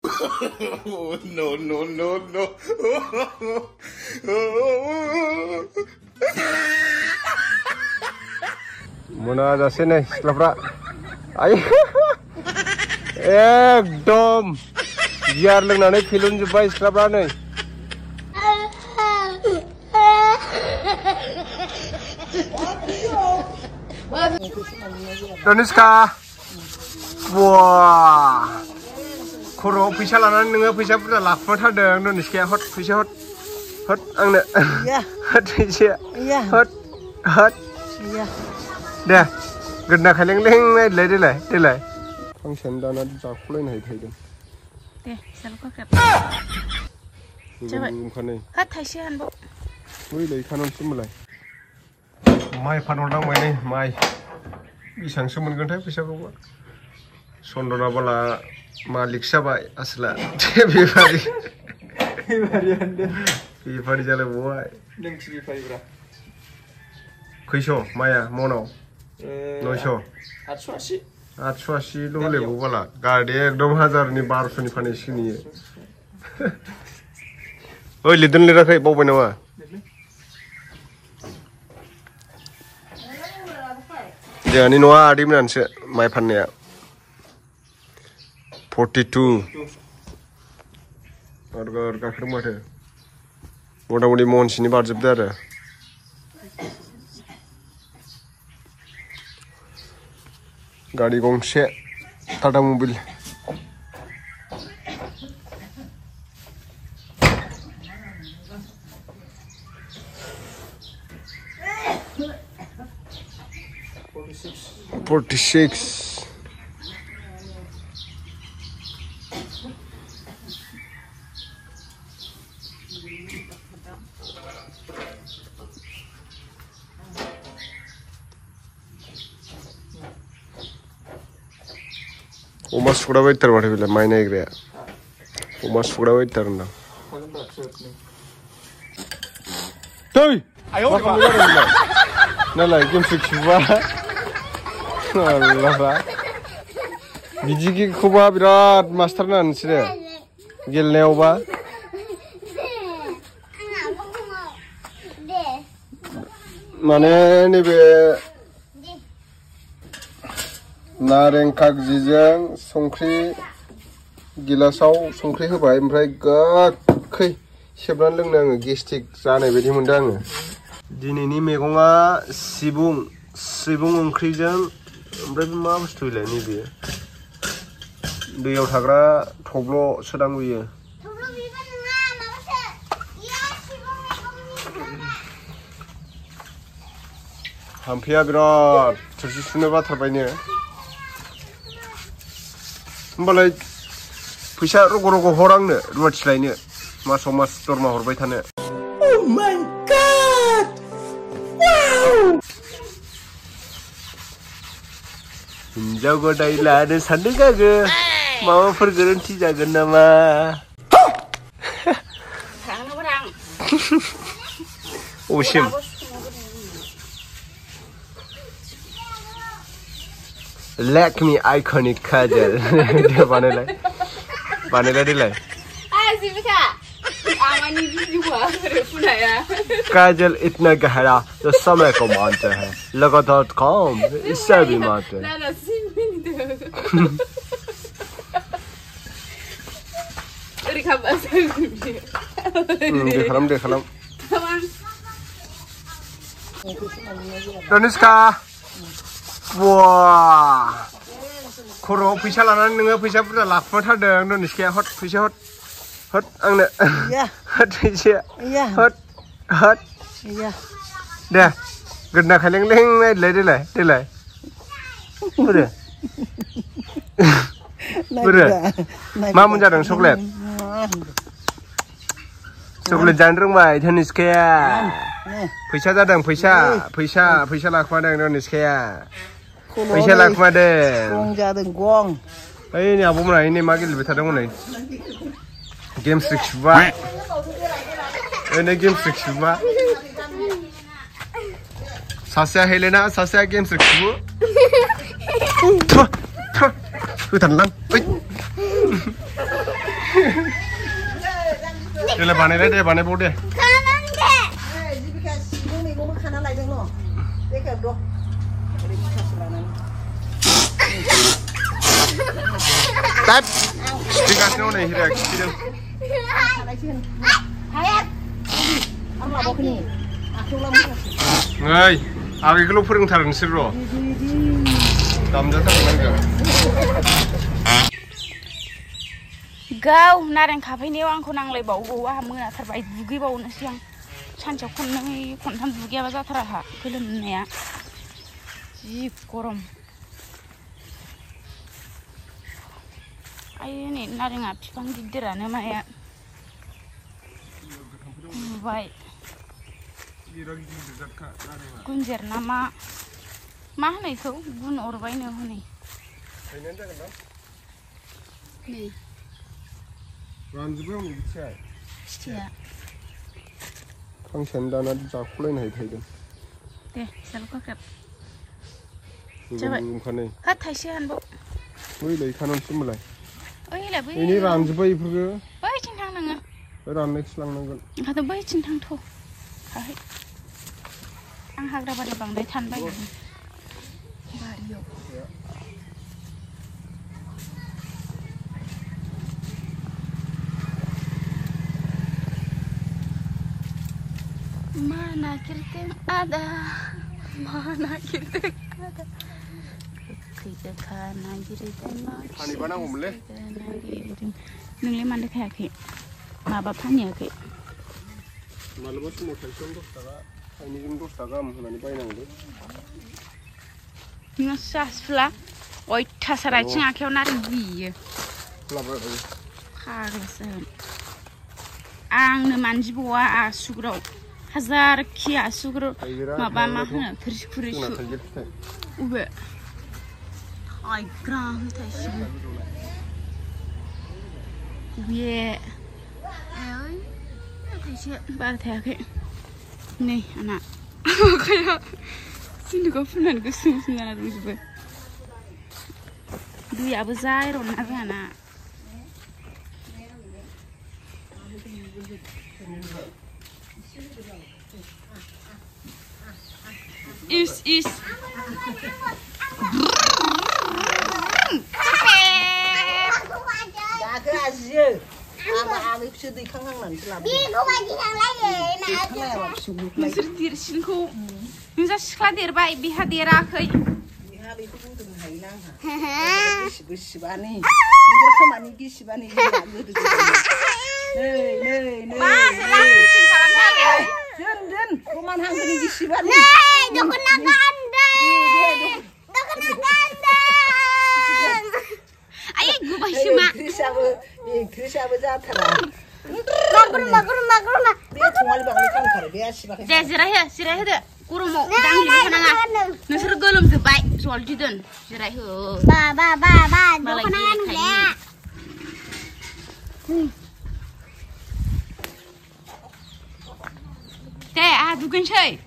No, no, no, no. Mana jase nih siklafra. Ayo. Ekdom. Biar loंनानै फिलुन जोब्बाय सिख्लाफ्रा नै. Doniska. Wah. Khoro'आव फैसा लानानै नोङो फैसा बुरजा लाखुमा थारदों दनिस्काया हट फैसा हट. हट आंनो. हट फैसा. हट. हट. दे. गोदना खायलें-लें नायलाय देलाय. फांसन दाना जाख'लायनो हायैदों. दे सालखौ खेब. जाबाय. हा थाइसे हानबाव. ओइलाय खाननसो मोनलाय. माइ फानहरनांबाय नै माइ. बेसेबांसो मोनगोनथाय फैसाखौबा. सन्दना बाला मालिक जाबाय आसला. बेफारि जालायबावबाय. नोंसो बेफारिब्रा. खैस' माइया मनाव? 900 880 880 ल' होलायबावबाला गारदे एकदम 1000नि 1200नि फानहैसिगोन इयो। ओइ लिरदों लिराखै बावबाय नामा? जोंहानि न'आ आदैमोनानोसो माइ फाननाया 42 गाखोदों माथो मथा मथि महनसेनि बारजोबदो आरो गाड़ी गंसे टाटा मबिल $46 अमा सुग्रा बायथार माथो बेलाय माइ नायग्राया अमा सुग्रा बायथार होनदां दै मा खालामनाय जादों नालाय गेमसो खिबुआ अल्लाहबा बिदिखौबा बिराद मास्टार ना नोंसोरो गेलेनायावबा माने नैबे नारें कागजिजों संख्रि गिलासाव संख्रि होबाय ओमफ्राय गोखै सेबनानै लोंनो आङो गेस्ट्रिक जानाय बायदि मोनदों आङो दिनैनि मैगङा सिबुं ओंख्रिजों ओमफ्राय मा बुस्थुलाय नैबे दैयाव थाग्रा थब्ल' सोदांबोयो हाम्फेया बिराद थोरसि सुनो बाथारबायनो होमबालाय फैसा रग' रग' हर आंनो रुवाथि लायनो मासाव मास दरमा हरबाय थानो Oh my god! Wow! हिन्जाव गदाय लानो सानदों आङो माबाफोर गोरोन्थि जागोन नामा Asim Lakme iconic kajal. Dia बानायलाय देलाय काजल इतना गहरा तो समय को मानते हैं लगातार काम इससे भी मानते हैं देखलम दनिस्का Wah, khoro'आव फैसा लानानै नोङो फैसा बुरजा लाखुमा थारदों दनिस्काया हट फैसा हट आंनो हट फैसा हट दे गोदना खायलें-लें नायलाय देलाय बोरो मा मोनजादों चकलेट जानो रोंबाय दनिस्काया फैसा जादों फैसा लाखुमादों दनिस्काया फैसा लाखुमादों गं जादों गं ओइ नै आब'मोना नै मा गेलेबाय थादोंमोन नै गेमसो खिबुआ नै गेमसो खिबुआ सासेया हेलेना सासेया गेमसो खिबु होथारलां देलाय बानायलाय दे बानायबाव दे खिथिगासिनो नै हिराया खिथिदों नै आगैखौल' फोरोंथार नोंसोर र' दामजाथारनांगौ गाव नारें खाफैनायाव आंखौ नांलायबावगौ आंहा मोनाथारबाय दुगैबावनोसै आं सानसेयाव खननै खनथाम दुगैयाबा जाथारा आंहा गोलोमनाया जि गरम आयै नै नारेंआ बिफां गिदिरानो माया नुबाय गुनजेर ना मा होनो बेखौ गुन अरबायनो हनै रानजोब्बाय हनै फिथाइया फांसेयानो दाना जाख'लायनो हायो थाइदों दे साल खाख्रेब जाबाय हा थाइसे हानबाव बैलाय खानानैसो होनबालाय ओइलाय बैनि रानजोब्बाय बेफोरखौ बैथिं थां नोङो राननायखौसो लांनांगोन ओंखायनोथ' बैथिं थांथ' हाहै आं हाग्रा बारियाव बांद्राय थानो बायो बारियाव Mana kirting ada, mana kirting ada. Kita kana kirting mana. Pani bana ngomle. Nungli mandi kayak maba pani ya Malu semua kalsium dos taga, ini jam 2 taga mana bayar nangde. Ngasas fla, oi Sarai cing akhir nari biye. Lapar lagi. Harusnya. Ang nemanji bawa asugrau. Hazar kia asugrau, maba mana perish. Ube. Ay gram tashi. Ube. Ay. Tashi bar tayak. Nih anak. Kayak sini kau punan kesum anak ube. Dua ya besar orang anak. Is. Ngasir dirsinku, ngasir sekolah dirbai biha dirakai. Biha itu bukan hilang. Gisi-gisi-bani, ngasir kemana gisi-bani Nei. Jen, kuman hang gini gisi-bani. Dukun naga anda. Ayo gue pasti mak. Kris apa jatara. Magur. Dia cuma libang kan kare dia sih pakai. Sirah deh. Kurang mau dang lihat kenanga. Nusur golum sebaik soal judun. Sirah Ba. Kenangan ya. Teh, bukan sih.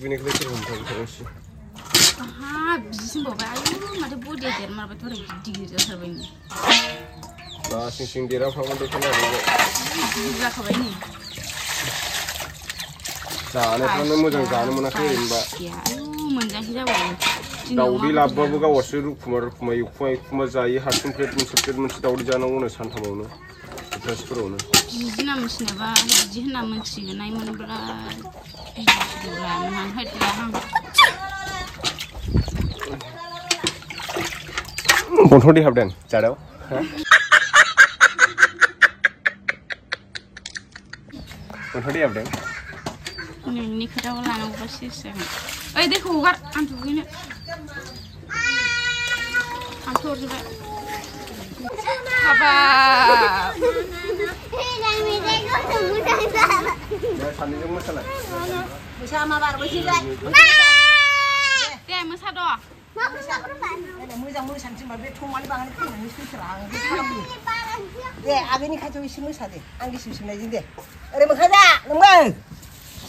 Bini kelihatan rumah terus. Aha, bisa bawa ayo, mana boleh dia, mana betul digigit serba ini. Nah, sing dia apa mau dekatnya? Juga kau ini. Jangan pernah mau jangan mana kirim mbak. Ya, menjangan siapa? Daudi labba buka wasir kumar jaya hasil plate Daudi jangan ngono santa mau terus perono. Jihna mesin apa? Jihna mesin, naik mana berat. Bulan, hati. Kontor di habdan, cadau. Kontor di habdan. Ini kerja ulang apa sih sih? Deh kuat, antu ini. Antur juga. Apa? Bersama baru bersih. Deh, masa doa. Mudah sancing babe thomali bangan kan ni serang. Deh, agak ni kacau isi musa deh. Anggi isi lagi deh. Mengada, nembal.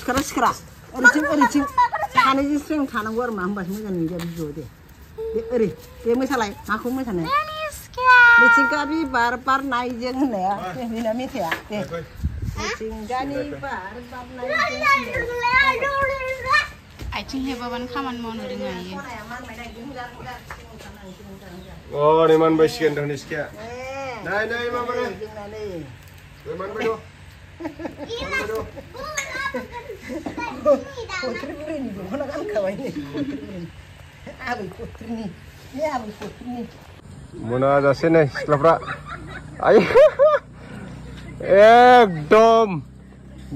Sekarang. Oricing. Kana ji sing kana gor mah mbas muda ni jadi jode. Dia musa lai, aku musa ni. मिथिंगानि बार बारनायजों होननाया बेना मेथाइआ दे मिथिंगानि बार बारनायजों आथिं हेबाबानो खामानि मावनो रोङा इयो अ नै मानबायसिगोन दानि सिखाया नै नै माबानो जोंनानै मानबाय दं खथ्रि बुरैनि दख'ना गानखाबाय नै आबै खथ्रिनि नै आबै खथ्रिनि मोना जासे नै सिख्लाफ्रा आय एकदम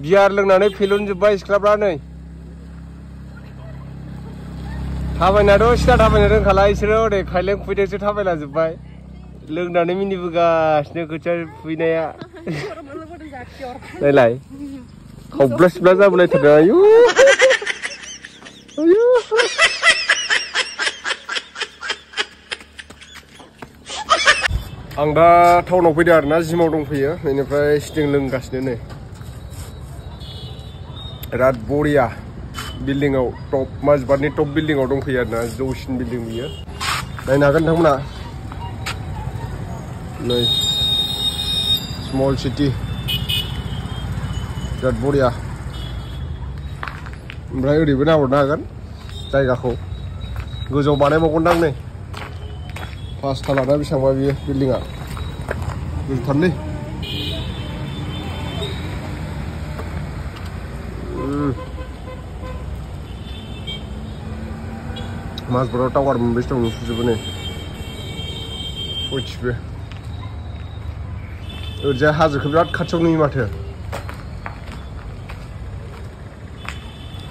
बियार लोंनानै फेलुनजोब्बाय सिख्लाफ्रा नै थाबायनाथ' सिदा थाबायनो रोंखाला इसोरो ओरै खायलें खुबैदोंसो थाबायला जोब्बाय लोंनानै मिनिबोगासिनो खोथिया फुहैनाया नायलाय खावब्ला सिब्ला जाबोलायथारदों आयु आयु आं दा टाउनाव फैदों आरोना जिमाव दंफैयो बेनिफ्राय सिटिं लोंगासिनो नै बिराद बरिया बिल्डिंआव टप माजबादनि टप बिल्डिंआव दंफैयो आरोना जौसिन बिल्डिं बियो नायनो हागोन नोंथांमोना नै स्मल सिटि बिराद बरिया ओमफ्राय ओरैबो नाहरनो हागोन जायगाखौ गोजौ बानायबावगोनदां नै पास तालाना बेसेबांबा बियो बिल्डिंआ गोजौथारलै माजबाराव टावार मोनबेसे दं नुजोबो नै सयथिबो ओरैजाय हाजोखौ बिराद खाथियाव नुयो माथो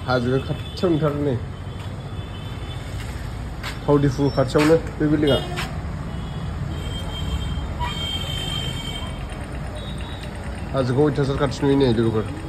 हाजोखौ खाथियाव नुथारो नै थाव दिफु खाथियावनो बे बिल्डिंआ हाजोखौ अयथासार खाथि नुयो नै लोगोफोर